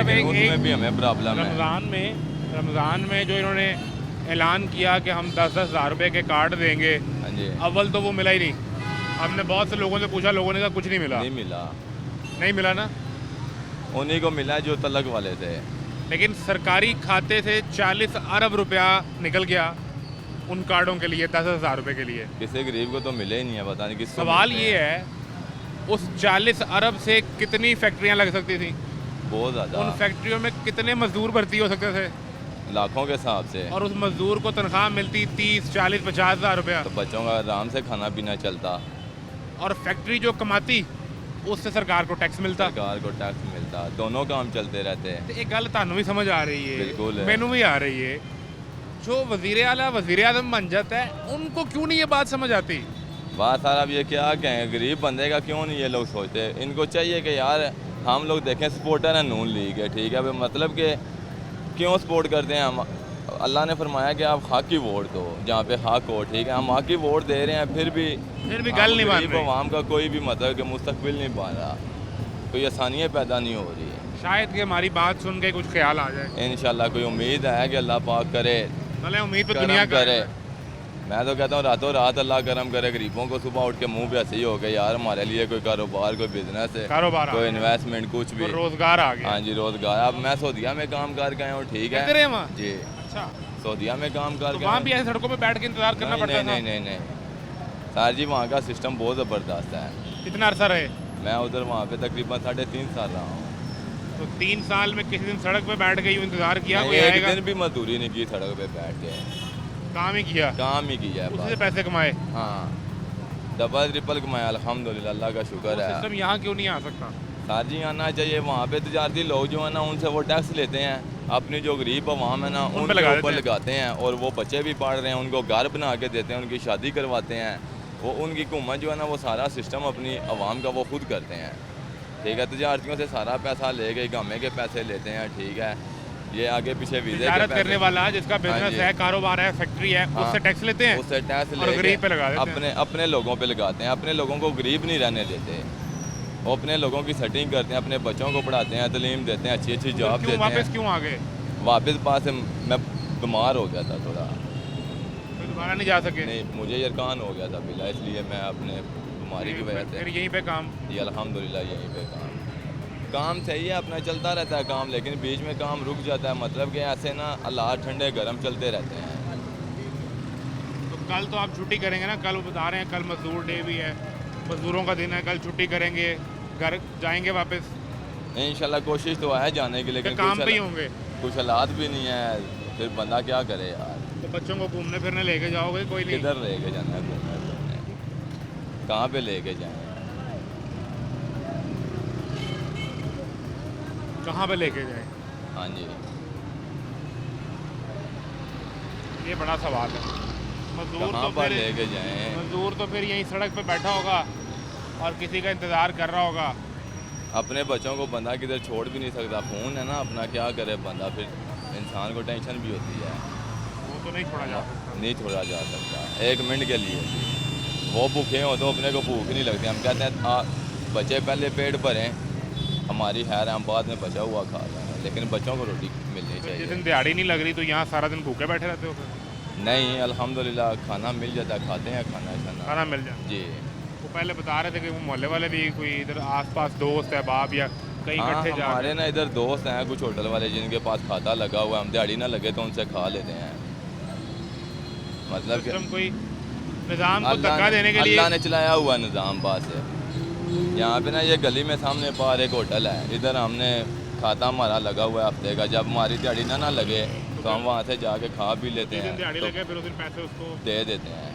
लेकिन उसमें भी हमें प्रॉब्लम है। रमज़ान में जो इन्होंने ऐलान किया कि हम 10-10 हज़ार रुपये के कार्ड देंगे, हाँ जी, अव्वल तो वो मिला ही नहीं। हमने बहुत से लोगों से पूछा, लोगों ने कहा कुछ नहीं मिला। नहीं मिला। नहीं मिला ना। उन्हीं को मिला है जो तलक वाले थे। लेकिन सरकारी खाते से 40 अरब रुपया निकल गया उन कार्डों के लिए, 10 हज़ार रुपये के लिए। किसी गरीब को तो मिले ही नहीं है, पता नहीं किसको सवाल मिलते ये हैं। है, उस 40 अरब से कितनी फैक्ट्रियां लग सकती थी? बहुत उन ज़्यादा, फैक्ट्रियों में कितने मजदूर भर्ती हो सकते थे? लाखों के हिसाब से। और उस मजदूर को तनख्वाह मिलती 30, 40, 50 हज़ार रुपया। तो बच्चों का आराम से खाना पीना चलता, और फैक्ट्री जो कमाती उससे सरकार को टैक्स मिलता। सरकार को टैक्स मिलता, दोनों काम चलते रहते हैं। तो एक गल तानू भी समझ आ रही है, बिल्कुल है। मैनू भी आ रही है, जो वजीर आला वजीर आज़म बन जाता है उनको क्यों नहीं ये बात समझ आती? बात सारा अब ये क्या कहें, गरीब बंदे का क्यों नहीं ये लोग सोचते। इनको चाहिए कि यार हम लोग देखें सपोर्टर है नून लीग है, ठीक है, मतलब कि क्यों सपोर्ट करते हैं हम। अल्लाह ने फरमाया कि आप हक की वोट दो जहाँ पे हक हो, ठीक है, हम हक की वोट दे रहे हैं, फिर भी गल नहीं बन रही। आवाम का कोई भी मतलब कि मुस्तकबिल नहीं बन रहा, कोई आसानियाँ पैदा नहीं हो रही है। शायद कि हमारी बात सुन के कुछ ख्याल आ जाए। इंशाल्लाह कोई उम्मीद है कि अल्लाह पाक करे, भले उम्मीद पे करम दुनिया करे। मैं तो कहता हूँ रातों रात अल्लाह करम करे, गरीबों को सुबह उठ के मुंह पे हंसी हो गई, यार हमारे लिए कोई कारोबार, कोई बिजनेस है, कारोबार कोई इन्वेस्टमेंट, कुछ भी रोजगार आ गया। हाँ जी, रोजगार। अब मैं सऊदीया में काम करके आया हूँ, ठीक है किधर है वहाँ? जी, अच्छा, सऊदीया में काम तो करके वहाँ भी ऐसे सड़कों पे बैठ के इंतजार करना नहीं, पड़ता नहीं, था? नहीं, नहीं सर जी, वहाँ का सिस्टम बहुत ज़बरदस्त है। कितना अरसा रहे? मैं उधर वहाँ पे तकरीबन 3.5 साल रहा हूँ। तो 3 साल में किसी दिन सड़क पे बैठ गई, इंतजार किया कोई एक आएगा? दिन भी मजदूरी नहीं की सड़क पे बैठ के, काम ही किया, काम ही किया है उससे बस। पैसे कमाए। हाँ, डबल ट्रिपल कमाया, अल्हम्दुलिल्लाह, अल्लाह का शुक्र है। सिस्टम यहाँ क्यों नहीं आ सकता? सर जी आना चाहिए। वहाँ पे तजारती लोग जो है ना, उनसे वो टैक्स लेते हैं, अपनी जो गरीब आवाम है ना उन पे उनके ऊपर लगाते हैं, और वो बच्चे भी पढ़ रहे हैं, उनको घर बना के देते हैं, उनकी शादी करवाते हैं। वो उनकी हुकूमत जो है ना, वो सारा सिस्टम अपनी आवाम का वो खुद करते हैं, ठीक है। तजारतियों से सारा पैसा ले गए, गामे के पैसे लेते हैं, ठीक है। ये आगे पीछे वीज़े के तिजारत पैसे, करने वाला जिसका बिजनेस जी। है, कारोबार है, फैक्ट्री है, हाँ, उससे टैक्स लेते हैं उससे टैक्स और ले गरीब पे लगा देते हैं। अपने लोगों पे लगाते हैं, अपने लोगों को गरीब नहीं रहने देते। वो अपने लोगों की सेटिंग करते हैं, अपने बच्चों को पढ़ाते हैं, तालीम देते हैं, अच्छी अच्छी जॉब देते हैं। वापस क्यों आ गए? वापस पास मैं बीमार हो गया था थोड़ा, तो दोबारा नहीं जा सके? नहीं, मुझे यरकान हो गया था बिला, इसलिए मैं अपने बीमारी की वजह फिर से यहीं पे काम? जी अल्हम्दुलिल्लाह यहीं पे काम सही है, अपना चलता रहता है काम, लेकिन बीच में काम रुक जाता है, मतलब कि ऐसे ना हालात ठंडे गर्म चलते रहते हैं। तो कल तो आप छुट्टी करेंगे ना? कल वो बता रहे हैं कल मजदूर डे भी है, मजदूरों का दिन है, कल छुट्टी करेंगे, घर जाएंगे वापस? इंशाल्लाह कोशिश तो है जाने की, लेकिन काम पे ही होंगे। कुछ हालात भी नहीं है, फिर बंदा क्या करे यार। तो बच्चों को घूमने फिरने लेके जाओगे? कोई नहीं। किधर लेके जाना है घूमने फिरने, कहाँ पे लेके जाए? कहाँ पे लेके जाए? हाँ जी, ये बड़ा सवाल है। मजदूर कहाँ तो पर फिर लेके जाएं? मजदूर तो फिर यहीं सड़क पे बैठा होगा और किसी का इंतज़ार कर रहा होगा। अपने बच्चों को बंदा किधर छोड़ भी नहीं सकता, फ़ोन है ना अपना, क्या करे बंदा, फिर इंसान को टेंशन भी होती है। वो तो नहीं छोड़ा जा सकता। नहीं छोड़ा जा सकता 1 मिनट के लिए भी। वो भूखे हो तो अपने को भूख नहीं लगती, हम कहते हैं बच्चे पहले पेट भरें, हमारी खैर हम बाद में बचा हुआ खा रहे हैं, लेकिन बच्चों को रोटी मिलनी जिस चाहिए। दिन दिहाड़ी नहीं लग रही तो यहाँ सारा दिन भूखे बैठे रहते हो फिर? नहीं, अल्हम्दुलिल्लाह खाना मिल जाता है, खाते हैं खाना मिल जाए जी। वो पहले बता रहे थे कि वो मोहल्ले वाले भी कोई इधर आसपास दोस्त है बाप या कहीं हाँ, इकट्ठे जा हमारे ना इधर दोस्त हैं कुछ होटल वाले जिनके पास खाता लगा हुआ है, हम दिहाड़ी ना लगे तो उनसे खा लेते हैं। मतलब कि सिस्टम कोई निज़ाम को धक्का देने के लिए अल्लाह ने चलाया हुआ निज़ाम पास है। यहाँ पे ना ये गली में सामने पार एक होटल है, इधर हमने खाता हमारा लगा हुआ है हफ्ते का, जब हमारी दिहाड़ी ना लगे तो हम वहाँ से जाके खा भी लेते जिस दिन हैं, दिहाड़ी तो लगे फिर उस दिन पैसे उसको दे देते हैं।